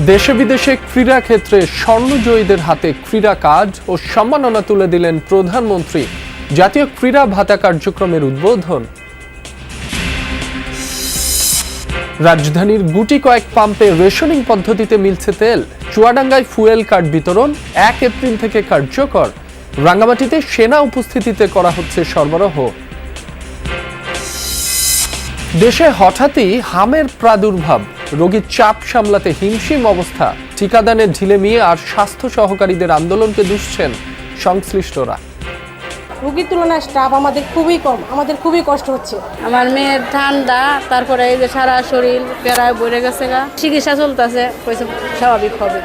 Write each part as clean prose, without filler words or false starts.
দেশে বিদেশে ক্রীড়া ক্ষেত্রে স্বর্ণজয়ীদের হাতে ক্রীড়া কার্ড ও সম্মাননা তুলে দিলেন প্রধানমন্ত্রী। জাতীয় ক্রীড়া ভাতা কার্যক্রমের উদ্বোধন। রাজধানীর গুটি কয়েক পাম্পে রেশনিং পদ্ধতিতে মিলছে তেল। চুয়াডাঙ্গায় ফুয়েল কার্ড বিতরণ 1 এপ্রিল থেকে কার্যকর। রাঙ্গামাটিতে সেনা উপস্থিতিতে করা হচ্ছে সরবরাহ। দেশে হঠাৎই হামের প্রাদুর্ভাব, রোগীর চাপ সামলাতে হিমশিম অবস্থা। টিকাদানের ঢিলেমিয়ে আর স্বাস্থ্য সহকারীদের আন্দোলনকে দুষছেন সংশ্লিষ্টরা। রোগীর তুলনায় স্টাফ আমাদের খুবই কম, আমাদের খুবই কষ্ট হচ্ছে। আমার মেয়ের ঠান্ডা, তারপরে এই যে সারা শরীর প্যারায় বইরে গেছে, চিকিৎসা চলতেছে, স্বাভাবিক হবে।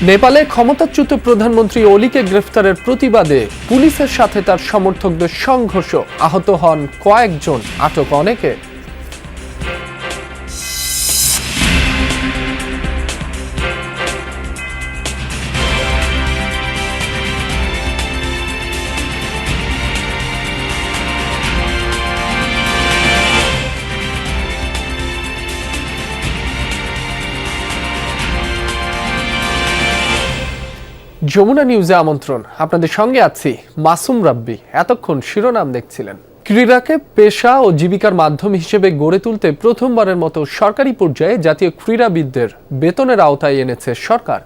নেপালে ক্ষমতাচ্যুত প্রধানমন্ত্রী ওলিকে গ্রেফতারের প্রতিবাদে পুলিশের সাথে তার সমর্থকদের সংঘর্ষ, আহত হন কয়েকজন, আটক অনেকে। যমুনা নিউজে আমন্ত্রণ। আপনাদের সঙ্গে আছি মাসুম রাব্বি। এতক্ষণ শিরোনাম দেখছিলেন। ক্রীড়াকে পেশা ও জীবিকার মাধ্যম হিসেবে গড়ে তুলতে প্রথমবারের মতো সরকারি পর্যায়ে জাতীয় ক্রীড়াবিদদের বেতনের আওতায় এনেছে সরকার।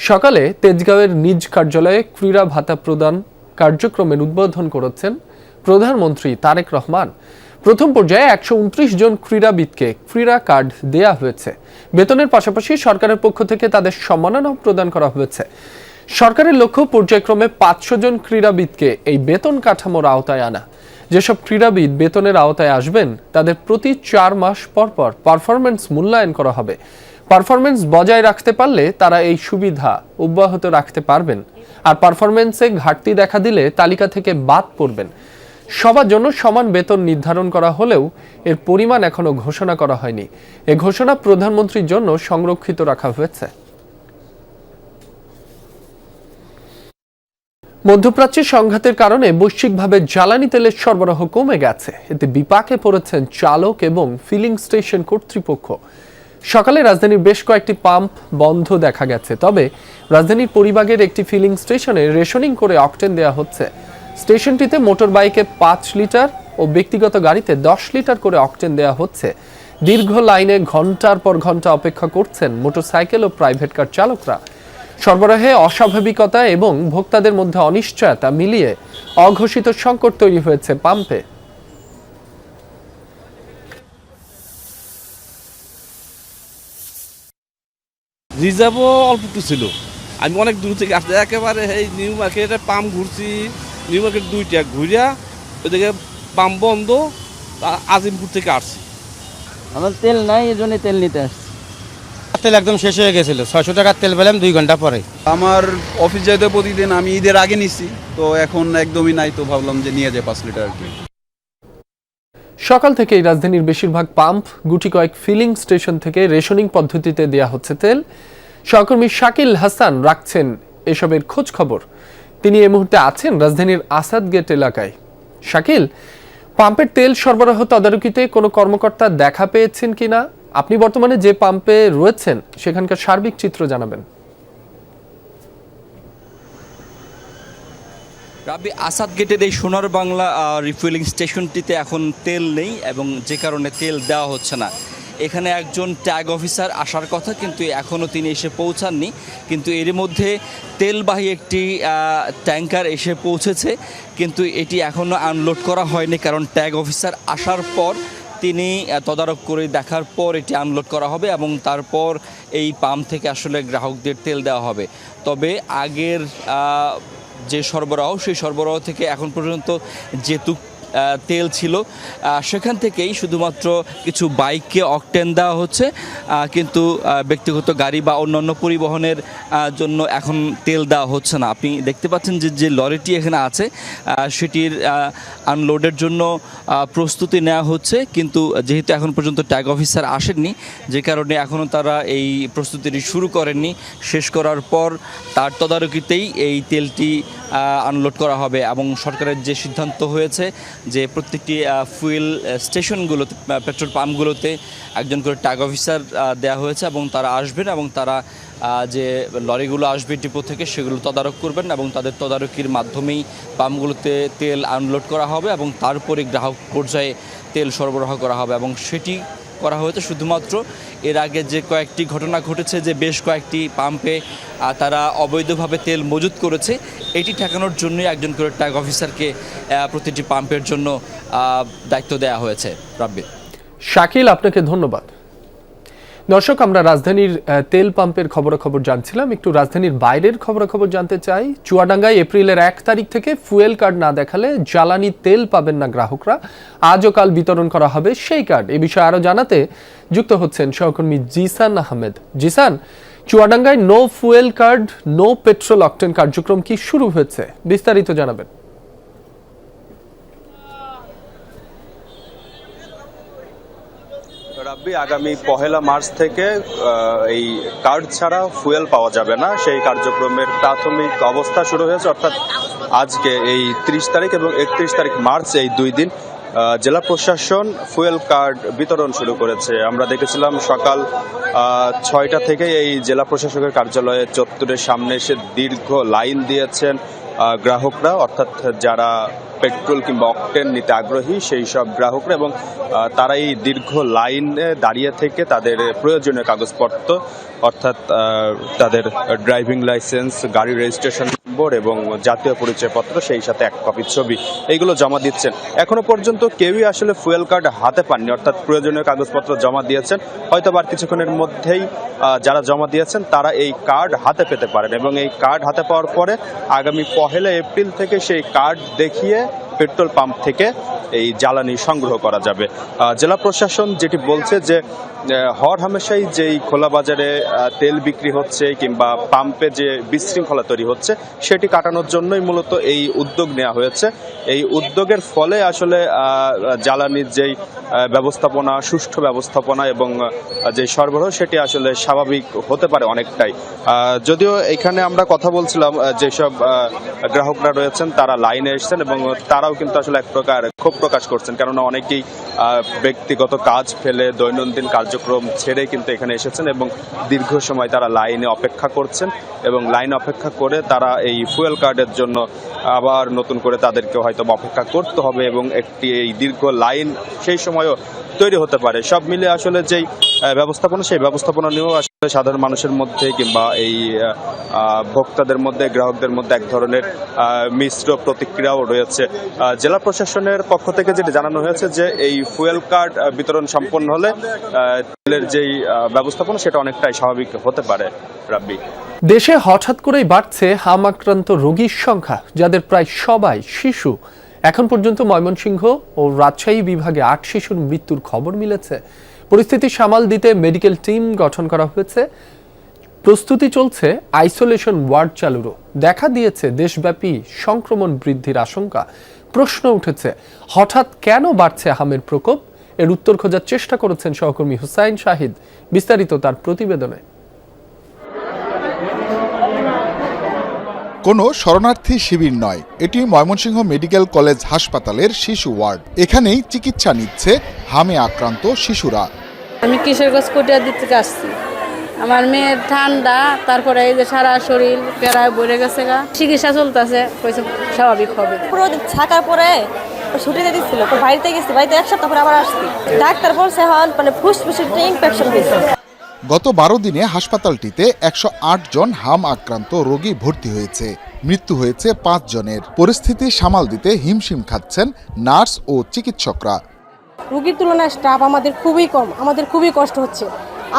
সকালে তেজগাঁওয়ের নিজ কার্যালয়ে ক্রীড়া ভাতা প্রদান কার্যক্রমের উদ্বোধন করেছেন প্রধানমন্ত্রী তারেক রহমান। প্রথম পর্যায়ে 129 জন ক্রীড়াবিদকে ক্রীড়া কার্ড দেয়া হয়েছে। বেতনের পাশাপাশি সরকারের পক্ষ থেকে তাদের সম্মাননাও প্রদান করা হয়েছে। সরকারের লক্ষ্য পর্যায়ক্রমে 500 জন ক্রীড়াবিদকে এই বেতন কাঠামোর আওতায় আনা। যেসব ক্রীড়াবিদ বেতনের আওতায় আসবেন তাদের প্রতি 4 মাস পর পর পারফরমেন্স মূল্যায়ন করা হবে। পারফরমেন্স বজায় রাখতে পারলে তারা এই সুবিধা অব্যাহত রাখতে পারবেন, আর পারফরমেন্সে ঘাটতি দেখা দিলে তালিকা থেকে বাদ পড়বেন। সবার জন্য সমান বেতন নির্ধারণ করা হলেও এর পরিমাণ এখনো ঘোষণা করা হয়নি। এ ঘোষণা প্রধানমন্ত্রীর জন্য সংরক্ষিত রাখা হয়েছে। মধ্যপ্রাচ্যের সংঘাতের কারণে বৈশ্বিকভাবে জ্বালানি তেলের সরবরাহ কমে গেছে। এতে বিপাকে পড়েছেন চালক এবং ফিলিং স্টেশন কর্তৃপক্ষ। সকালে রাজধানীর বেশ কয়েকটি পাম্প বন্ধ দেখা গেছে, তবে রাজধানীর পরিবাগের একটি ফিলিং স্টেশনে রেশনিং করে অকটেন দেওয়া হচ্ছে। স্টেশনটিতে মোটর বাইকে 5 লিটার ও ব্যক্তিগত গাড়িতে 10 লিটার করে অকটেন দেওয়া হচ্ছে। দীর্ঘ লাইনে ঘন্টার পর ঘন্টা অপেক্ষা করছেন মোটরসাইকেল ও প্রাইভেট কার চালকরা। সরবরাহে অস্বাভাবিকতা এবং ভোক্তাদের মধ্যে অনিশ্চয়তা মিলিয়ে অঘোষিত সংকট তৈরি হয়েছে পাম্পে। রিজার্ভও অল্প একটু ছিল। আমি অনেক দূর থেকে আসছি, একেবারে এই নিউ মার্কেটে পাম্প ঘুরছি, নিউ মার্কেট 2টা ঘুরিয়া ওইদিকে পাম্প বন্ধ, আজিমপুর থেকে আসছি। আমার তেল নাই, এই জন্য তেল নিতে আসছি। তেল একদম শেষ হয়ে গেছিল, 600 টাকার তেল পেলাম 2 ঘন্টা পরে। আমার অফিস যাইতে প্রতিদিন আমি ঈদের আগে নিচ্ছি, তো এখন একদমই নাই, তো ভাবলাম যে নিয়ে যায় 5 লিটার আর কি। সকাল থেকেই রাজধানীর বেশিরভাগ পাম্প, গুটি কয়েক ফিলিং স্টেশন থেকে রেশনিং পদ্ধতিতে দেয়া হচ্ছে তেল। সহকর্মী শাকিল হাসান রাখছেন এসবের খোঁজ খবর। তিনি এই মুহূর্তে আছেন রাজধানীর আসাদ গেট এলাকায়। শাকিল, পাম্পের তেল সরবরাহ তদারকিতে কোনো কর্মকর্তা দেখা পেয়েছেন কিনা? আপনি বর্তমানে যে পাম্পে রয়েছেন সেখানকার সার্বিক চিত্র জানাবেন। রাবি, আসাদ গেটের এই সোনার বাংলা রিফুয়েলিং স্টেশনটিতে এখন তেল নেই এবং যে কারণে তেল দেওয়া হচ্ছে না। এখানে একজন ট্যাগ অফিসার আসার কথা, কিন্তু এখনও তিনি এসে পৌঁছাননি। কিন্তু এর মধ্যে তেলবাহী একটি ট্যাঙ্কার এসে পৌঁছেছে, কিন্তু এটি এখনও আনলোড করা হয়নি, কারণ ট্যাগ অফিসার আসার পর তিনি তদারক করে দেখার পর এটি আনলোড করা হবে এবং তারপর এই পাম্প থেকে আসলে গ্রাহকদের তেল দেওয়া হবে। তবে আগের যে সরবরাহ, সেই সরবরাহ থেকে এখন পর্যন্ত যেটুক তেল ছিল সেখান থেকেই শুধুমাত্র কিছু বাইককে অকটেন দেওয়া হচ্ছে, কিন্তু ব্যক্তিগত গাড়ি বা অন্যান্য পরিবহনের জন্য এখন তেল দেওয়া হচ্ছে না। আপনি দেখতে পাচ্ছেন যে লরিটি এখানে আছে সেটির আনলোডের জন্য প্রস্তুতি নেওয়া হচ্ছে, কিন্তু যেহেতু এখন পর্যন্ত ট্যাগ অফিসার আসেননি, যে কারণে এখনও তারা এই প্রস্তুতিটি শুরু করেননি। শেষ করার পর তার তদারকিতেই এই তেলটি আনলোড করা হবে এবং সরকারের যে সিদ্ধান্ত হয়েছে যে প্রত্যেকটি ফুয়েল স্টেশনগুলোতে, পেট্রোল পাম্পগুলোতে একজন করে ট্যাগ অফিসার দেওয়া হয়েছে এবং তারা আসবেন এবং তারা যে লরিগুলো আসবে ডিপো থেকে সেগুলো তদারক করবেন এবং তাদের তদারকির মাধ্যমেই পাম্পগুলোতে তেল আনলোড করা হবে এবং তারপরে গ্রাহক পর্যায়ে তেল সরবরাহ করা হবে। এবং সেটি করা হয়েছে শুধুমাত্র এর আগে যে কয়েকটি ঘটনা ঘটেছে যে বেশ কয়েকটি পাম্পে তারা অবৈধভাবে তেল মজুত করেছে, এটি ঠেকানোর জন্যই একজন করে ট্যাগ অফিসারকে প্রতিটি পাম্পের জন্য দায়িত্ব দেওয়া হয়েছে। রাব্বি। শাকিল, আপনাকে ধন্যবাদ। দর্শক, আমরা রাজধানীর তেল পাম্পের খবরাখবর জানছিলাম, একটু রাজধানীর বাইরের খবরাখবর জানতে চাই। চুয়াডাঙ্গায় এপ্রিলের 1 তারিখ থেকে ফুয়েল কার্ড না দেখালে জ্বালানি তেল পাবেন না গ্রাহকরা। আজ ও কাল বিতরণ করা হবে সেই কার্ড। এ বিষয়ে আরও জানাতে যুক্ত হচ্ছেন সহকর্মী জিসান আহমেদ। জিসান, চুয়াডাঙ্গায় no fuel card, no petrol octane কার্যক্রম কি শুরু হয়েছে? বিস্তারিত জানাবেন। রাব্বি, আগামী 1 মার্চ থেকে এই কার্ড ছাড়া ফুয়েল পাওয়া যাবে না, সেই কার্যক্রমের প্রাথমিক অবস্থা শুরু হয়েছে। অর্থাৎ আজকে এই 30 তারিখ এবং 31 তারিখ মার্চ, এই 2 দিন জেলা প্রশাসন ফুয়েল কার্ড বিতরণ শুরু করেছে। আমরা দেখেছিলাম সকাল 6টা থেকে এই জেলা প্রশাসকের কার্যালয়ে চত্বরের সামনে এসে দীর্ঘ লাইন দিয়েছেন গ্রাহকরা, অর্থাৎ যারা পেট্রোল কিংবা অকটেন নিতে আগ্রহী সেই সব গ্রাহকরা, এবং তারা এই দীর্ঘ লাইনে দাঁড়িয়ে থেকে তাদের প্রয়োজনীয় কাগজপত্র, অর্থাৎ তাদের ড্রাইভিং লাইসেন্স, গাড়ি রেজিস্ট্রেশন নম্বর এবং জাতীয় পরিচয়পত্র, সেই সাথে 1 কপি ছবি, এইগুলো জমা দিচ্ছেন। এখনো পর্যন্ত কেউই আসলে ফুয়েল কার্ড হাতে পাননি, অর্থাৎ প্রয়োজনীয় কাগজপত্র জমা দিয়েছেন। হয়তো আর কিছুক্ষণের মধ্যেই যারা জমা দিয়েছেন তারা এই কার্ড হাতে পেতে পারেন, এবং এই কার্ড হাতে পাওয়ার পরে আগামী 1 এপ্রিল থেকে সেই কার্ড দেখিয়ে পেট্রোল পাম্প থেকে এই জ্বালানি সংগ্রহ করা যাবে। জেলা প্রশাসন যেটি বলছে যে হর হামেশাই যেই খোলা বাজারে তেল বিক্রি হচ্ছে কিংবা পাম্পে যে বিশৃঙ্খলা তৈরি হচ্ছে সেটি কাটানোর জন্যই মূলত এই উদ্যোগ নেওয়া হয়েছে। এই উদ্যোগের ফলে আসলে জ্বালানির যেই ব্যবস্থাপনা, সুষ্ঠু ব্যবস্থাপনা এবং যে সরবরাহ সেটি আসলে স্বাভাবিক হতে পারে অনেকটাই। যদিও এখানে আমরা কথা বলছিলাম, যেসব গ্রাহকরা রয়েছেন তারা লাইনে এসেছেন এবং তারাও কিন্তু আসলে এক প্রকার ক্ষোভ প্রকাশ করছেন, কেননা অনেকেই ব্যক্তিগত কাজ ফেলে দৈনন্দিন কার্যক্রম ছেড়ে কিন্তু এখানে এসেছেন এবং দীর্ঘ সময় তারা লাইনে অপেক্ষা করছেন, এবং লাইনে অপেক্ষা করে তারা এই ফুয়েল কার্ডের জন্য আবার নতুন করে তাদেরকে হয়তো অপেক্ষা করতে হবে, এবং একটি এই দীর্ঘ লাইন সেই সময়ও তৈরি হতে পারে। সব মিলে আসলে যেই ব্যবস্থাপনা, সেই ব্যবস্থাপনা নিয়েও আসলে সাধারণ মানুষের মধ্যে কিংবা এই ভোক্তাদের মধ্যে, গ্রাহকদের মধ্যে এক ধরনের মিশ্র প্রতিক্রিয়াও রয়েছে। জেলা প্রশাসনের পক্ষ থেকে যেটি জানানো হয়েছে যে এই ফুয়েল কার্ড বিতরণ সম্পন্ন হলে তেলের যেই ব্যবস্থাপনা সেটা অনেকটাই স্বাভাবিক হতে পারে। রাব্বি। দেশে হঠাৎ করেই বাড়ছে হাম আক্রান্ত রোগীর সংখ্যা, যাদের প্রায় সবাই শিশু। এখন পর্যন্ত ময়মনসিংহ ও রাজশাহী বিভাগে 8 শিশুর মৃত্যুর খবর মিলেছে। পরিস্থিতি সামাল দিতে মেডিকেল টিম গঠন করা হয়েছে। প্রস্তুতি চলছে আইসোলেশন ওয়ার্ড চালুরও। দেখা দিয়েছে দেশব্যাপী সংক্রমণ বৃদ্ধির আশঙ্কা। প্রশ্ন উঠেছে, হঠাৎ কেন বাড়ছে হামের প্রকোপ? এর উত্তর খোঁজার চেষ্টা করেছেন সহকর্মী হুসাইন শাহিদ। বিস্তারিত তার প্রতিবেদনে। কোনো শরণার্থী শিবির নয়, এটি ময়মনসিংহ মেডিকেল কলেজ হাসপাতালের শিশু ওয়ার্ড। এখানেই চিকিৎসা নিচ্ছে হামে আক্রান্ত শিশুরা। আমি কিশোরগঞ্জ কোটিয়া দিক থেকে আসছি। আমার মেয়ের ঠান্ডা, তারপরে এই যে সারা শরীর প্যারায় বইরে গেছে গা, চিকিৎসা চলতেছে, কইছে স্বাভাবিক হবে। পুরো থাকার পরে ছুটিতে দিচ্ছিল, তো বাড়িতে গেছি, বাড়িতে 1 সপ্তাহ পরে আবার আসছি। ডাক্তার বলছে হল মানে ফুসফুসের ইনফেকশন হয়েছে। গত 12 দিনে হাসপাতালটিতে 108 জন হাম আক্রান্ত রোগী ভর্তি হয়েছে। মৃত্যু হয়েছে 5 জনের। পরিস্থিতি সামাল দিতে হিমশিম খাচ্ছেন নার্স ও চিকিৎসকরা। রোগীর তুলনায় স্টাফ আমাদের খুবই কম, আমাদের খুবই কষ্ট হচ্ছে।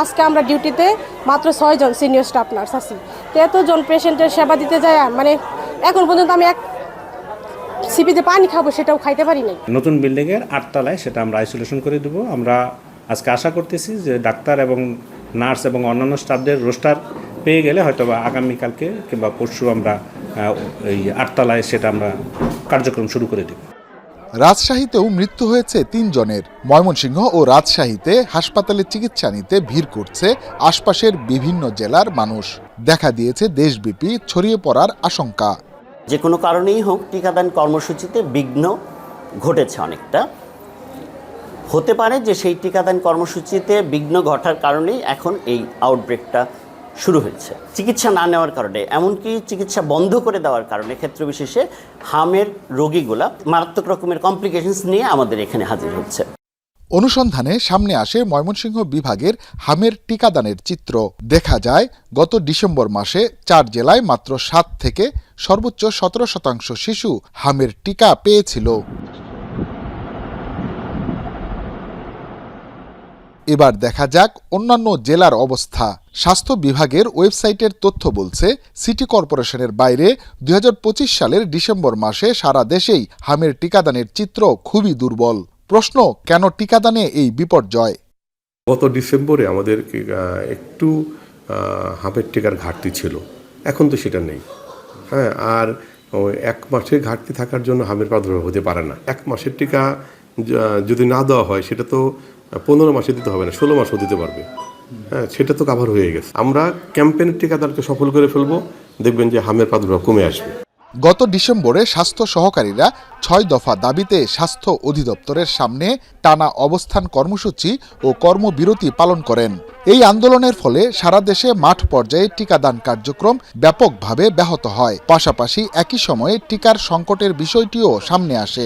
আজকে আমরা ডিউটিতে মাত্র 6 জন সিনিয়র স্টাফ নার্স আছি। তো এতজন পেশেন্টের সেবা দিতে যায়, মানে এখন পর্যন্ত আমি সিপি যে পানি খাবো সেটাও খাইতে পারি নাই। নতুন বিল্ডিংয়ের 8 তলায় সেটা আমরা আইসোলেশন করে দেবো। আমরা আজকে আশা করতেছি যে ডাক্তার এবং নার্স এবং অন্যান্য স্টাফদের রোস্টার পেয়ে গেলে হয়তো বা আগামীকালকে কিংবা পরশু আমরা এই 8 তলায় সেটা আমরা কার্যক্রম শুরু করে দেব। রাজশাহীতেও মৃত্যু হয়েছে 3 জনের। ময়মনসিংহ ও রাজশাহীতে হাসপাতালে চিকিৎসা নিতে ভিড় করছে আশপাশের বিভিন্ন জেলার মানুষ। দেখা দিয়েছে দেশব্যাপী ছড়িয়ে পড়ার আশঙ্কা। যে কোনো কারণেই হোক টিকাদান কর্মসূচিতে বিঘ্ন ঘটেছে অনেকটা। হতে পারে যে সেই টিকাদান কর্মসূচিতে বিঘ্ন ঘটার কারণেই এখন এই আউটব্রেকটা শুরু হয়েছে। চিকিৎসা না নেওয়ার কারণে, এমনকি চিকিৎসা বন্ধ করে দেওয়ার কারণে ক্ষেত্র বিশেষে হামের রোগীগুলা মারাত্মক রকমের কমপ্লিকেশনস নিয়ে আমাদের এখানে হাজির হচ্ছে। অনুসন্ধানে সামনে আসে ময়মনসিংহ বিভাগের হামের টিকাদানের চিত্র। দেখা যায় গত ডিসেম্বর মাসে 4 জেলায় মাত্র 7 থেকে সর্বোচ্চ 17% শিশু হামের টিকা পেয়েছিল। এবার দেখা যাক অন্যান্য জেলার অবস্থা। স্বাস্থ্য বিভাগের ওয়েবসাইটের তথ্য বলছে, সিটি কর্পোরেশনের বাইরে 2025 সালের ডিসেম্বর মাসে সারা দেশেই হামের টিকাদানের চিত্র খুবই দুর্বল। প্রশ্ন, কেন টিকাদানে এই বিপর্যয়? গত ডিসেম্বরে আমাদের একটু হামের টিকার ঘাটতি ছিল, এখন তো সেটা নেই। হ্যাঁ, আর 1 মাসের ঘাটতি থাকার জন্য হামের প্রাদুর্ভাব হতে পারে না। 1 মাসের টিকা যদি না দেওয়া হয় সেটা তো 15 মাসে দিতে হবে না, 16 মাসও দিতে পারবে। হ্যাঁ, সেটা তো কভার হয়ে গেছে। আমরা ক্যাম্পেইনের টিকাদানকে সফল করে ফেলবো, দেখবেন যে হামের প্রাদুর্ভাব কমে আসবে। গত ডিসেম্বরে স্বাস্থ্য সহকারীরা 6 দফা দাবিতে স্বাস্থ্য অধিদপ্তরের সামনে টানা অবস্থান কর্মসূচি ও কর্মবিরতি পালন করেন। এই আন্দোলনের ফলে সারা দেশে মাঠ পর্যায়ে টিকাদান কার্যক্রম ব্যাপকভাবে ব্যাহত হয়। পাশাপাশি একই সময়ে টিকার সংকটের বিষয়টিও সামনে আসে।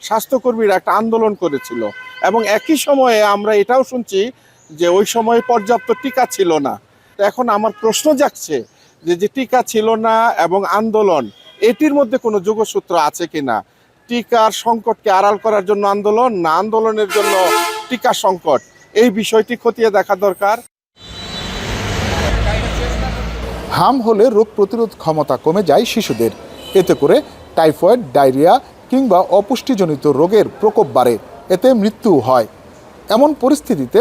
স্বাস্থ্যকর্মীরা একটা আন্দোলন করেছিল এবং একই সময়ে আমরা এটাও শুনছি যে ওই সময় পর্যাপ্ত টিকা ছিল না। এখন আমার প্রশ্ন জাগছে যে টিকা ছিল না এবং আন্দোলন, এটির মধ্যে কোনো যোগসূত্র আছে কিনা? টিকার সংকটকে আড়াল করার জন্য আন্দোলন, না আন্দোলনের জন্য টিকা সংকট, এই বিষয়টি খতিয়ে দেখা দরকার। হাম হলে রোগ প্রতিরোধ ক্ষমতা কমে যায় শিশুদের। এতে করে টাইফয়েড, ডায়রিয়া কিংবা অপুষ্টিজনিত রোগের প্রকোপ বাড়ে, এতে মৃত্যু হয়। এমন পরিস্থিতিতে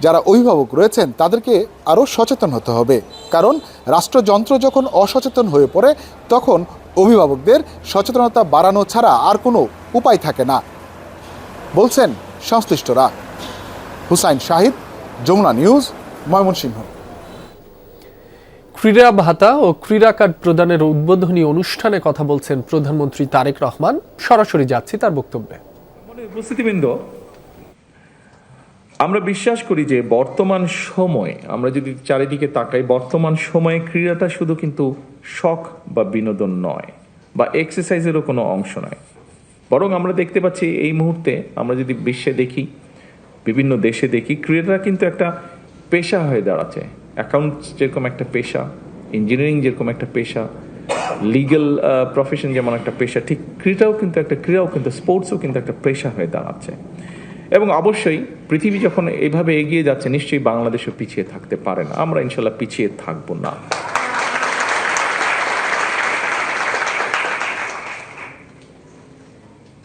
যারা অভিভাবক রয়েছেন তাদেরকে আরও সচেতন হতে হবে, কারণ রাষ্ট্রযন্ত্র যখন অসচেতন হয়ে পড়ে তখন অভিভাবকদের সচেতনতা বাড়ানো ছাড়া আর কোনো উপায় থাকে না, বলছেন সংশ্লিষ্টরা। হুসাইন শাহিদ, যমুনা নিউজ, ময়মনসিংহ। ক্রীড়া ভাতা ও ক্রীড়া কার্ড প্রদানের উদ্বোধনী অনুষ্ঠানে কথা বলছেন প্রধানমন্ত্রী তারেক রহমান। সরাসরি যাচ্ছি তার বক্তব্যে। উপস্থিতিবৃন্দ, আমরা বিশ্বাস করি যে বর্তমান সময়ে আমরা যদি চারিদিকে তাকাই, বর্তমান সময়ে ক্রীড়াটা শুধু কিন্তু শখ বা বিনোদন নয়, বা এক্সারসাইজেরও কোনো অংশ নয়, বরং আমরা দেখতে পাচ্ছি এই মুহূর্তে আমরা যদি বিশ্বে দেখি, বিভিন্ন দেশে দেখি, ক্রীড়াটা কিন্তু একটা পেশা হয়ে দাঁড়াচ্ছে। অ্যাকাউন্টস যেরকম একটা পেশা, ইঞ্জিনিয়ারিং যেরকম একটা পেশা, লিগ্যাল প্রফেশন যেমন একটা পেশা, ঠিক ক্রীড়াও কিন্তু স্পোর্টসও কিন্তু একটা পেশা হয়ে দাঁড়াচ্ছে। এবং অবশ্যই পৃথিবী যখন এভাবে এগিয়ে যাচ্ছে, নিশ্চয়ই বাংলাদেশও পিছিয়ে থাকতে পারে না। আমরা ইনশাল্লাহ পিছিয়ে থাকবো না।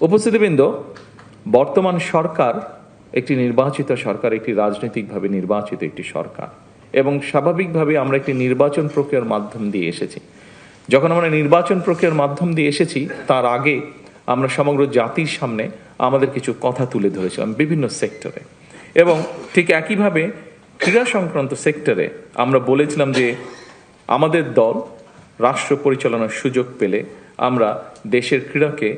উপস্থিতিবৃন্দ, বর্তমান সরকার একটি নির্বাচিত সরকার, একটি রাজনৈতিকভাবে নির্বাচিত একটি সরকার, এবং স্বাভাবিকভাবে আমরা একটি নির্বাচন প্রক্রিয়ার মাধ্যম দিয়ে এসেছি। যখন আমরা নির্বাচন প্রক্রিয়ার মাধ্যম দিয়ে এসেছি, তার আগে আমরা সমগ্র জাতির সামনে আমাদের কিছু কথা তুলে ধরেছিলাম বিভিন্ন সেক্টরে, এবং ঠিক একইভাবে ক্রীড়া সংক্রান্ত সেক্টরে আমরা বলেছিলাম যে আমাদের দল রাষ্ট্র পরিচালনার সুযোগ পেলে আমরা দেশের ক্রীড়াকে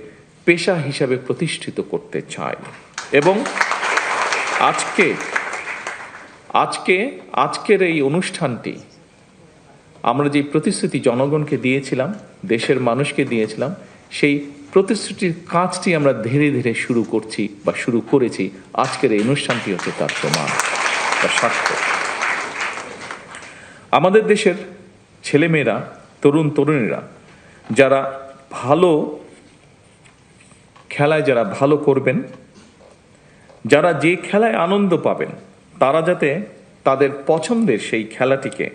পেশা হিসাবে প্রতিষ্ঠিত করতে চাই। এবং আজকের এই অনুষ্ঠানটি আমরা যে প্রতিশ্রুতি জনগণকে দিয়েছিলাম, দেশের মানুষকে দিয়েছিলাম, সেই প্রতিশ্রুতির কাজটি আমরা ধীরে ধীরে শুরু করেছি। আজকের এই অনুষ্ঠানটি হচ্ছে তার প্রমাণ বা সাক্ষ্য। আমাদের দেশের ছেলেমেয়েরা, তরুণীরা যারা ভালো খেলায় যারা ভালো করবেন, যারা যে খেলায় আনন্দ পাবেন, তারা যাতে তাদের পছন্দের সেই খেলাটিকে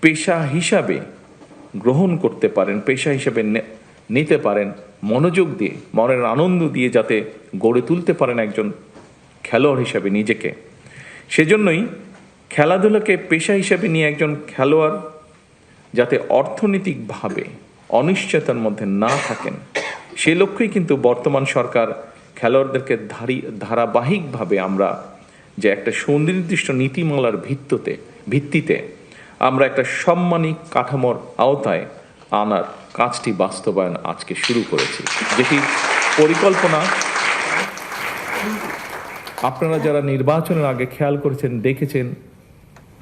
পেশা হিসাবে গ্রহণ করতে পারেন, পেশা হিসাবে নিতে পারেন, মনোযোগ দিয়ে, মনের আনন্দ দিয়ে যাতে গড়ে তুলতে পারেন একজন খেলোয়াড় হিসাবে নিজেকে, সেজন্যই খেলাধুলাকে পেশা হিসাবে নিয়ে একজন খেলোয়াড় যাতে অর্থনৈতিকভাবে অনিশ্চয়তার মধ্যে না থাকেন, সে লক্ষ্যেই কিন্তু বর্তমান সরকার খেলোয়াড়দেরকে ধারাবাহিকভাবে আমরা যে একটা সুনির্দিষ্ট নীতিমালার ভিত্তিতে আমরা একটা সাম্মানিক কাঠামোর আওতায় আনার কাজটি বাস্তবায়ন আজকে শুরু করেছি, যেটি পরিকল্পনা আপনারা যারা নির্বাচনের আগে খেয়াল করেছেন, দেখেছেন,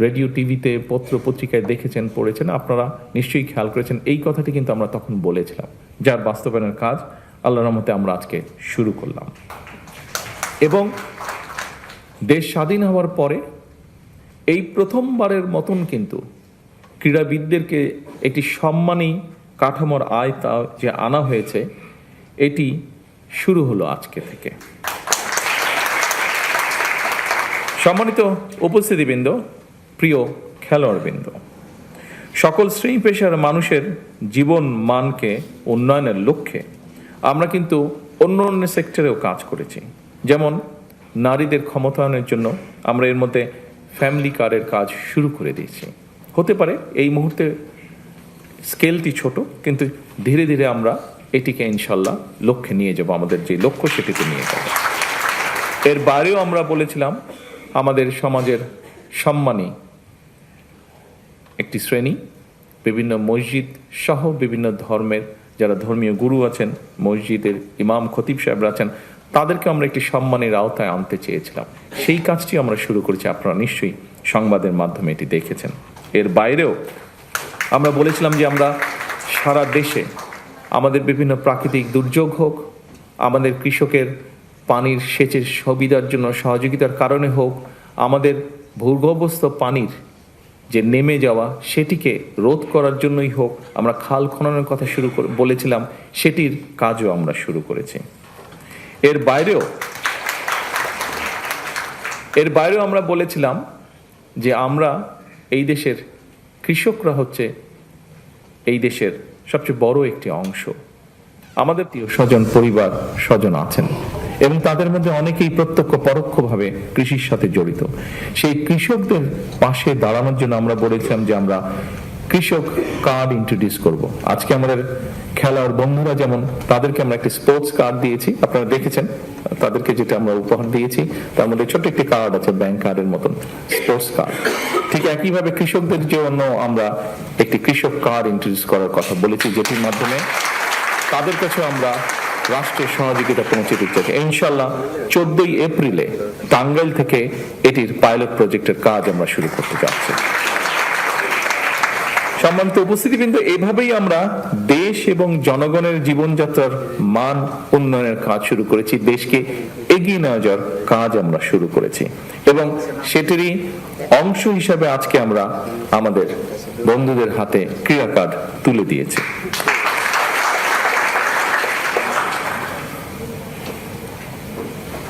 রেডিও টিভিতে পত্র পত্রিকায় দেখেছেন, পড়েছেন, আপনারা নিশ্চয়ই খেয়াল করেছেন। এই কথাটি কিন্তু আমরা তখন বলেছিলাম, যার বাস্তবায়নের কাজ আল্লাহর রহমতে আমরা আজকে শুরু করলাম। এবং দেশ স্বাধীন হওয়ার পরে এই প্রথমবারের মতন কিন্তু ক্রীড়াবিদদেরকে একটি সম্মানী কাঠামোর আয়তা যে আনা হয়েছে, এটি শুরু হলো আজকে থেকে। সম্মানিত উপস্থিতিবৃন্দ, প্রিয় খেলোয়াড়বৃন্দ, সকল শ্রেণী পেশার মানুষের জীবন মানকে উন্নয়নের লক্ষ্যে আমরা কিন্তু অন্য অন্য সেক্টরেও কাজ করেছি। যেমন নারীদের ক্ষমতায়নের জন্য আমরা এর মধ্যে ফ্যামিলি কার্ডের কাজ শুরু করে দিয়েছি। হতে পারে এই মুহূর্তে স্কেলটি ছোট, কিন্তু ধীরে ধীরে আমরা এটিকে ইনশাল্লাহ লক্ষ্যে নিয়ে যাব, আমাদের যে লক্ষ্য সেটিতে নিয়ে যাব। এর বাইরেও আমরা বলেছিলাম আমাদের সমাজের সম্মানী একটি শ্রেণী, বিভিন্ন মসজিদ সহ বিভিন্ন ধর্মের যারা ধর্মীয় গুরু আছেন, মসজিদের ইমাম খতিব সাহেবরা আছেন, তাদেরকে আমরা একটি সম্মানের আওতায় আনতে চেয়েছিলাম। সেই কাজটি আমরা শুরু করেছি, আপনারা নিশ্চয়ই সংবাদের মাধ্যমে এটি দেখেছেন। এর বাইরেও আমরা বলেছিলাম যে আমরা সারা দেশে আমাদের বিভিন্ন প্রাকৃতিক দুর্যোগ হোক, আমাদের কৃষকের পানির সেচের সুবিধার জন্য সহযোগিতার কারণে হোক, আমাদের ভূগর্ভস্থ পানির যে নেমে যাওয়া সেটিকে রোধ করার জন্যই হোক, আমরা খাল খননের কথা বলেছিলাম, সেটির কাজও আমরা শুরু করেছি। এর বাইরেও আমরা বলেছিলাম যে আমরা এই দেশের কৃষকরা হচ্ছে এই দেশের সবচেয়ে বড় একটি অংশ। আমাদের স্বজন পরিবার স্বজন আছেন এবং তাদের মধ্যে অনেকেই প্রত্যক্ষ পরোক্ষভাবে কৃষির সাথে জড়িত। সেই কৃষকদের পাশে দাঁড়ানোর জন্য আমরা বলেছিলাম যে আমরা কৃষক কার্ড ইন্ট্রোডিউস করব। আজকে আমাদের খেলোয়াড় বন্ধুরা যেমন, তাদেরকে আমরা একটি স্পোর্টস কার্ড দিয়েছি, আপনারা দেখেছেন তাদেরকে যেটা আমরা উপহার দিয়েছি, তার মধ্যে ছোট্ট একটি কার্ড আছে, ব্যাংক কার্ডের মতন স্পোর্টস কার্ড। ঠিক একইভাবে কৃষকদের জন্য আমরা একটি কৃষক কার্ড ইন্ট্রোডিউস করার কথা বলেছি, যেটির মাধ্যমে তাদের কাছে আমরা রাষ্ট্রের সহযোগিতা পৌঁছে দিতে চাই। ইনশাল্লাহ 14 এপ্রিলে টাঙ্গাইল থেকে এটির পাইলট প্রজেক্টের কাজ আমরা শুরু করতে যাচ্ছি। সম্মানিত উপস্থিতিবৃন্দ, এভাবেই আমরা দেশ এবং জনগণের জীবনযাত্রার মান উন্নয়নের কাজ শুরু করেছি, দেশকে এগিয়ে নেওয়া যাওয়ার কাজ আমরা শুরু করেছি এবং সেটিরই অংশ হিসাবে আজকে আমরা আমাদের বন্ধুদের হাতে ক্রীড়া কার্ড তুলে দিয়েছি।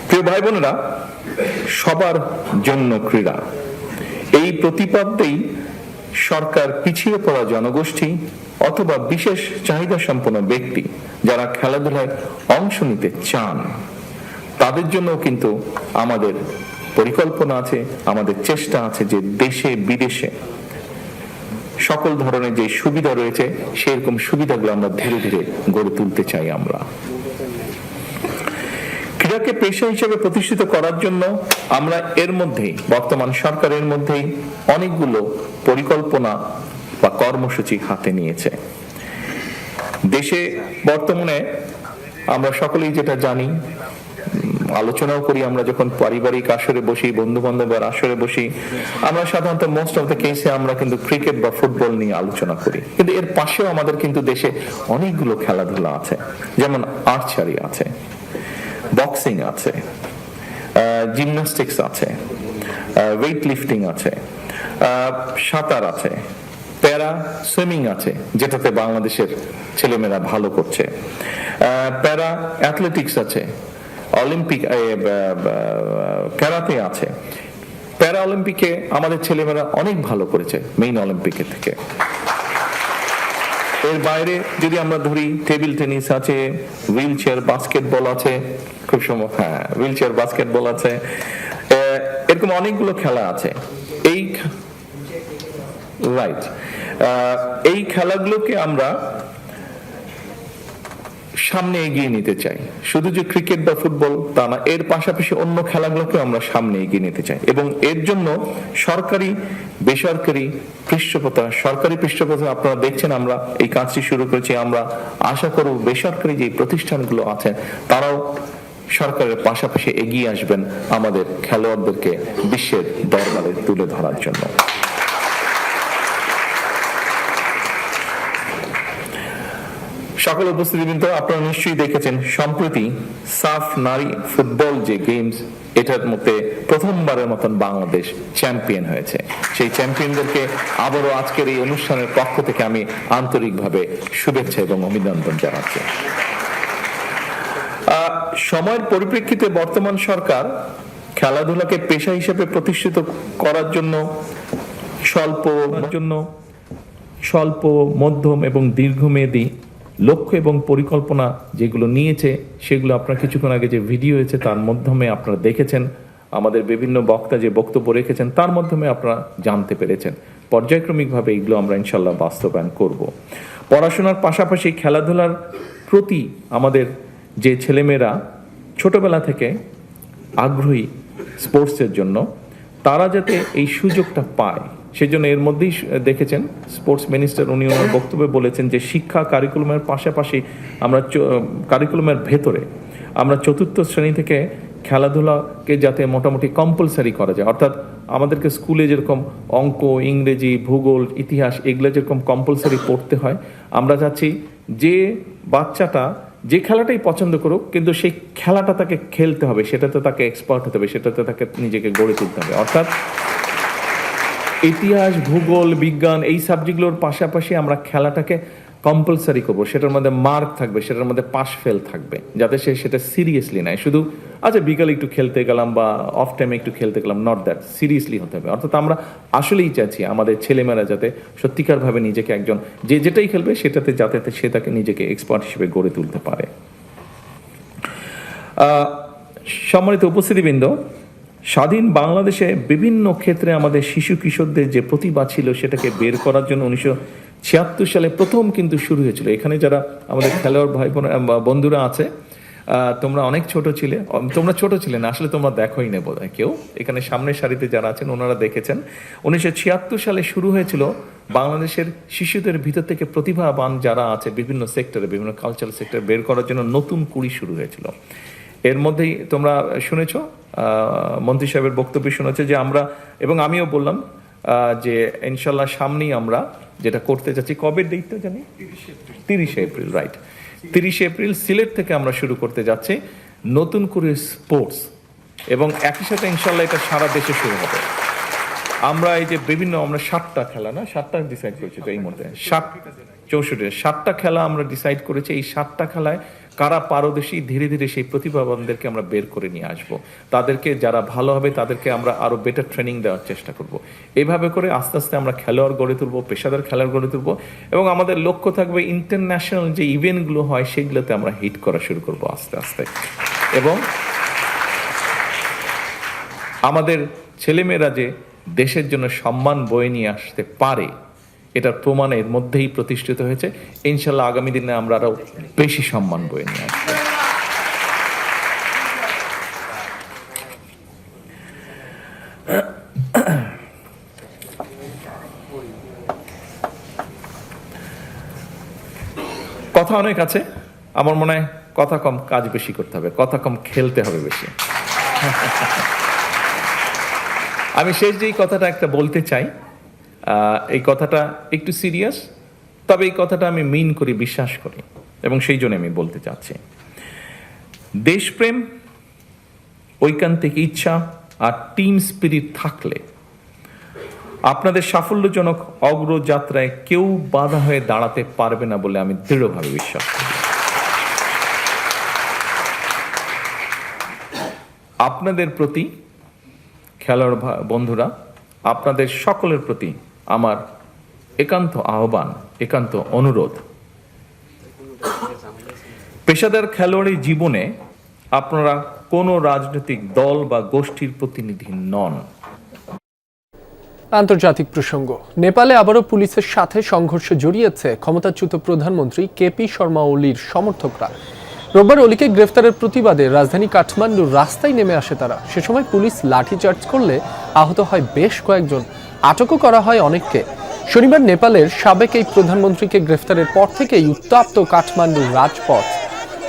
প্রিয় ভাই বোনেরা, সবার জন্য ক্রীড়া, এই প্রতিপাদ্যেই সরকার পিছিয়ে পড়া জনগোষ্ঠী অথবা বিশেষ চাহিদা সম্পন্ন ব্যক্তি যারা খেলাধুলায় অংশ নিতে চান, তাদের জন্য কিন্তু আমাদের পরিকল্পনা আছে, আমাদের চেষ্টা আছে যে দেশে বিদেশে সকল ধরনের যে সুবিধা রয়েছে সেরকম সুবিধাগুলো আমরা ধীরে ধীরে গড়ে তুলতে চাই। আমরা ক্রীড়াকে পেশা হিসেবে প্রতিষ্ঠিত করার জন্য আমরা এর মধ্যেই, বর্তমান সরকারের মধ্যেই অনেকগুলো পরিকল্পনা বা কর্মসূচি হাতে নিয়েছে। দেশে বর্তমানে আমরা সকলেই যেটা জানি, আলোচনাও করি, আমরা যখন পারিবারিক আসরে বসি, বন্ধু বান্ধবের আসরে বসি, আমরা সাধারণত মোস্ট অফ দ্য কেসে আমরা কিন্তু ক্রিকেট বা ফুটবল নিয়ে আলোচনা করি, কিন্তু এর পাশেও আমাদের কিন্তু দেশে অনেকগুলো খেলাধুলা আছে, যেমন আর্চারি আছে, বক্সিং আছে, জিমন্যাস্টিক্স আছে, ওয়েট লিফটিং আছে, সাঁতার আছে, প্যারা সুইমিং আছে, যেটাতে বাংলাদেশের ছেলেমেয়েরা ভালো করছে, প্যারা অ্যাথলেটিক্স আছে, অলিম্পিক ক্যারাতে আছে, প্যারা অলিম্পিকে আমাদের ছেলেমেয়েরা অনেক ভালো করেছে মেইন অলিম্পিকের থেকে। এর বাইরে যদি আমরা ধরি টেবিল টেনিস আছে, হুইল চেয়ার বাস্কেটবল আছে, খুব সম্ভব, হ্যাঁ হুইল চেয়ার বাস্কেটবল আছে, এরকম অনেকগুলো খেলা আছে। এই খেলাগুলোকে আমরা সামনে এগিয়ে নিতে চাই। শুধু যে ক্রিকেট বা ফুটবল তা না, এর পাশাপাশি অন্য খেলাগুলোকে আমরা সামনে এগিয়ে নিতে চাই এবং এর জন্য সরকারি বেসরকারি পৃষ্ঠপোষকতা, সরকারি পৃষ্ঠপোষকতা আপনারা দেখছেন আমরা এই কাজটি শুরু করেছি। আমরা আশা করব বেসরকারি যে প্রতিষ্ঠানগুলো আছে তারাও সরকারের পাশাপাশি এগিয়ে আসবেন আমাদের খেলোয়াড়দেরকে বিশ্বের দরবারে তুলে ধরার জন্য। সকল উপস্থিতিবৃন্দ, আপনারা নিশ্চয়ই দেখেছেন সম্প্রতি সাফ নারী ফুটবল যে গেমস, এটার মধ্যে প্রথমবারের মতন বাংলাদেশ চ্যাম্পিয়ন হয়েছে। সেই চ্যাম্পিয়নদেরকে আবারও আজকের এই অনুষ্ঠানের পক্ষ থেকে আমি আন্তরিকভাবে শুভেচ্ছা এবং অভিনন্দন জানাচ্ছি। সময়ের পরিপ্রেক্ষিতে বর্তমান সরকার খেলাধুলাকে পেশা হিসেবে প্রতিষ্ঠিত করার জন্য স্বল্প মধ্যম এবং দীর্ঘমেয়াদী লক্ষ্য এবং পরিকল্পনা যেগুলো নিয়েছে সেগুলো আপনারা কিছুক্ষণ আগে যে ভিডিও হয়েছে তার মাধ্যমে আপনারা দেখেছেন। আমাদের বিভিন্ন বক্তা যে বক্তব্য রেখেছেন তার মাধ্যমে আপনারা জানতে পেরেছেন। পর্যায়ক্রমিকভাবে এগুলো আমরা ইনশাল্লাহ বাস্তবায়ন করব। পড়াশোনার পাশাপাশি খেলাধুলার প্রতি আমাদের যে ছেলেমেয়েরা ছোটবেলা থেকে আগ্রহী স্পোর্টসের জন্য, তারা যাতে এই সুযোগটা পায় সেজন্য এর মধ্যেই দেখেছেন স্পোর্টস মিনিস্টার উনি ওনার বক্তব্যে বলেছেন যে শিক্ষা কারিকুলামের পাশাপাশি আমরা কারিকুলামের ভেতরে আমরা চতুর্থ শ্রেণী থেকে খেলাধুলাকে যাতে মোটামুটি কম্পালসারি করা যায়। অর্থাৎ আমাদেরকে স্কুলে যেরকম অঙ্ক, ইংরেজি, ভূগোল, ইতিহাস এগুলো যেরকম কম্পালসারি পড়তে হয়, আমরা চাচ্ছি যে বাচ্চাটা যে খেলাটাই পছন্দ করুক কিন্তু সেই খেলাটা তাকে খেলতে হবে, সেটাতে তাকে এক্সপার্ট হতে হবে, সেটাতে তাকে নিজেকে গড়ে তুলতে হবে। অর্থাৎ ইতিহাস, ভূগোল, বিজ্ঞান এই সাবজেক্টগুলোর পাশাপাশি আমরা খেলাটাকে কম্পালসারি করবো, সেটার মধ্যে মার্ক থাকবে, সেটার মধ্যে পাস ফেল থাকবে, যাতে সে সেটা সিরিয়াসলি নেয়। শুধু আচ্ছা বিকালে একটু খেলতে গেলাম বা অফ টাইমে একটু খেলতে গেলাম, নট দ্যাট, সিরিয়াসলি হতে হবে। অর্থাৎ আমরা আসলেই চাচ্ছি আমাদের ছেলেমেয়েরা যাতে সত্যিকারভাবে নিজেকে একজন যে যেটাই খেলবে সেটাতে যাতে সে তাকে নিজেকে এক্সপার্ট হিসেবে গড়ে তুলতে পারে। সম্মানিত উপস্থিতিবৃন্দ, স্বাধীন বাংলাদেশে বিভিন্ন ক্ষেত্রে আমাদের শিশু কিশোরদের যে প্রতিভা ছিল সেটাকে বের করার জন্য 1976 সালে প্রথম কিন্তু শুরু হয়েছিল। এখানে যারা আমাদের খেলোয়াড় ভাই বোন বন্ধুরা আছে, তোমরা অনেক ছোট ছিলে, তোমরা ছোট ছিলে না আসলে, তোমরা দেখোই না বোধ হয় কেউ, এখানে সামনের সারিতে যারা আছেন ওনারা দেখেছেন। 1976 সালে শুরু হয়েছিল বাংলাদেশের শিশুদের ভিতর থেকে প্রতিভাবান যারা আছে বিভিন্ন সেক্টরে, বিভিন্ন কালচারাল সেক্টরে বের করার জন্য নতুন কুড়ি শুরু হয়েছিল। এর মধ্যেই তোমরা শুনেছ, মন্ত্রী সাহেবের বক্তব্য শুনেছে যে আমরা, এবং আমিও বললাম যে ইনশাল্লাহ সামনেই আমরা যেটা করতে যাচ্ছি, কবে ডেটটা জানি, 30 এপ্রিল, রাইট, 30 এপ্রিল সিলেট থেকে আমরা শুরু করতে যাচ্ছি নতুন করে স্পোর্টস, এবং একই সাথে ইনশাল্লাহ এটা সারা দেশে শুরু হবে। আমরা এই যে বিভিন্ন আমরা 7টা খেলা না 7টা ডিসাইড করেছি তো এই মধ্যে 7টা খেলা আমরা ডিসাইড করেছি। এই 7টা খেলায় কারা পারদর্শী, ধীরে ধীরে সেই প্রতিভাবানদেরকে আমরা বের করে নিয়ে আসবো। তাদেরকে যারা ভালো হবে তাদেরকে আমরা আরো বেটার ট্রেনিং দেওয়ার চেষ্টা করব। এইভাবে করে আস্তে আস্তে আমরা খেলোয়াড় গড়ে তুলবো, পেশাদার খেলোয়াড় গড়ে তুলবো, এবং আমাদের লক্ষ্য থাকবে ইন্টারন্যাশনাল যে ইভেন্টগুলো হয় সেগুলোতে আমরা হিট করা শুরু করব আস্তে আস্তে। এবং আমাদের ছেলেমেয়েরা যে দেশের জন্য সম্মান বয়ে নিয়ে আসতে পারে এটার প্রমাণ এর মধ্যেই প্রতিষ্ঠিত হয়েছে। ইনশাল্লাহ আগামী দিনে আমরা আরো বেশি সম্মান বয়ে নিয়ে আসবো। কথা অনেক আছে, আমার মনে হয় কথা কম কাজ বেশি করতে হবে, কথা কম খেলতে হবে বেশি। আমি শেষ যেই কথাটা একটা বলতে চাই, এই কথাটা একটু সিরিয়াস, তবে এই কথাটা আমি মিন করি, বিশ্বাস করি, এবং সেই জন্য আমি বলতে চাচ্ছি। দেশপ্রেম, ঐকান্তিক ইচ্ছা আর টিম স্পিরিট থাকলে আপনাদের সাফল্যজনক অগ্রযাত্রায় কেউ বাধা হয়ে দাঁড়াতে পারবে না বলে আমি দৃঢ়ভাবে বিশ্বাস করি। আপনাদের প্রতি খেলোয়াড় বন্ধুরা, আপনাদের সকলের প্রতি আমার একান্ত আহ্বান, একান্ত অনুরোধ, পেশাদার খেলোয়াড়ি জীবনে আপনারা কোনো রাজনৈতিক দল বা গোষ্ঠীর প্রতিনিধি নন। আন্তর্জাতিক প্রসঙ্গ, নেপালে আবারও পুলিশের সাথে সংঘর্ষে জড়িয়েছে ক্ষমতাচ্যুত প্রধানমন্ত্রী কেপি শর্মা ওলির সমর্থকরা। রোববার ওলিকে গ্রেফতারের প্রতিবাদে রাজধানী কাঠমান্ডুর রাস্তায় নেমে আসে তারা। সে সময় পুলিশ লাঠিচার্জ করলে আহত হয় বেশ কয়েকজন, আটকও করা হয় অনেককে। শনিবার নেপালের সাবেক এই প্রধানমন্ত্রীকে গ্রেফতারের পর থেকেই উত্তপ্ত কাঠমান্ডুর রাজপথ।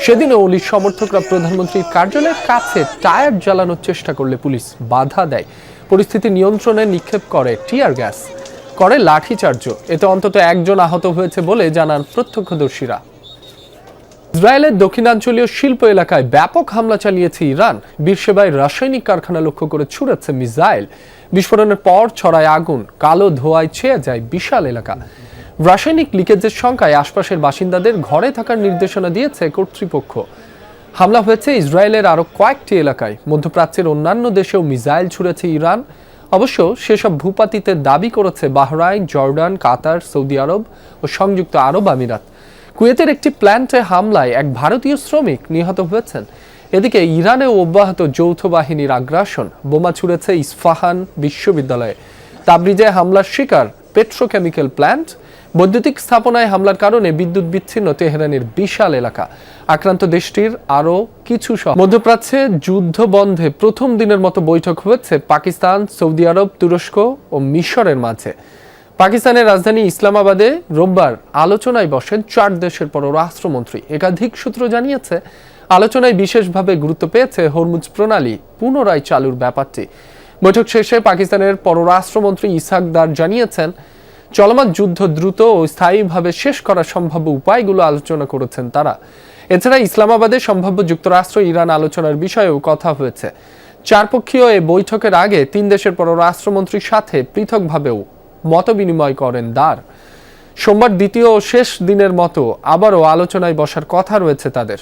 সেদিনও ওলির সমর্থকরা প্রধানমন্ত্রীর কার্যালয়ের কাছে টায়ার জ্বালানোর চেষ্টা করলে পুলিশ বাধা দেয়। পরিস্থিতি নিয়ন্ত্রণে নিক্ষেপ করে টিয়ার গ্যাস, করে লাঠিচার্জ। এতে অন্তত একজন আহত হয়েছে বলে জানান প্রত্যক্ষদর্শীরা। ইসরায়েলের দক্ষিণাঞ্চলীয় শিল্প এলাকায় ব্যাপক হামলা চালিয়েছে ইরান। বীরশেবায় রাসায়নিক কারখানা লক্ষ্য করে ছুড়েছে মিসাইল। বিস্ফোরণের পর ছড়ায় আগুন, কালো ধোঁয়ায় ছেয়ে যায় বিশাল এলাকা। রাসায়নিক লিকেজের সংখ্যায় আশপাশের বাসিন্দাদের ঘরে থাকার নির্দেশনা দিয়েছে কর্তৃপক্ষ। হামলা হয়েছে ইসরায়েলের আরও কয়েকটি এলাকায়। মধ্যপ্রাচ্যের অন্যান্য দেশেও মিসাইল ছুড়েছে ইরান। অবশ্য সেসব ভূপাতিতে দাবি করেছে বাহরাইন, জর্ডান, কাতার, সৌদি আরব ও সংযুক্ত আরব আমিরাত। কুয়েতের একটি প্ল্যান্টে হামলায় এক ভারতীয় শ্রমিক নিহত হয়েছেন। এদিকে ইরানে অব্যাহত যৌথ বাহিনীর আগ্রাসন। বোমা ছুড়েছে ইস্পাহান বিশ্ববিদ্যালয়ে। তাবরিজে হামলার শিকার পেট্রোকেমিক্যাল প্ল্যান্ট। বৈদ্যুতিক স্থাপনায় হামলার কারণে বিদ্যুৎ বিচ্ছিন্ন তেহরানের বিশাল এলাকা। আক্রান্ত দেশটির আরও কিছু শহর। মধ্যপ্রাচ্যে যুদ্ধ বন্ধে প্রথম দিনের মতো বৈঠক হয়েছে পাকিস্তান, সৌদি আরব, তুরস্ক ও মিশরের মাঝে। পাকিস্তানের রাজধানী ইসলামাবাদে রোববার আলোচনায় বসেন 4 দেশের পররাষ্ট্রমন্ত্রী। একাধিক সূত্র জানিয়েছে, আলোচনায় বিশেষভাবে গুরুত্ব পেয়েছে হরমুজ প্রণালী পুনরায় চালুর ব্যাপারটি। বৈঠক শেষে পাকিস্তানের পররাষ্ট্রমন্ত্রী ইসহাক দার জানিয়েছেন, চলমান যুদ্ধ দ্রুত ও স্থায়ীভাবে শেষ করার সম্ভাব্য উপায়গুলো আলোচনা করেছেন তারা। এছাড়া ইসলামাবাদে সম্ভাব্য যুক্তরাষ্ট্র ইরান আলোচনার বিষয়েও কথা হয়েছে। 4 পক্ষীয় এ বৈঠকের আগে 3 দেশের পররাষ্ট্রমন্ত্রীর সাথে পৃথকভাবেও মতবিনিময় করেন দার। সোমবার দ্বিতীয় ও শেষ দিনের মতো আবারও আলোচনায় বসার কথা রয়েছে তাদের।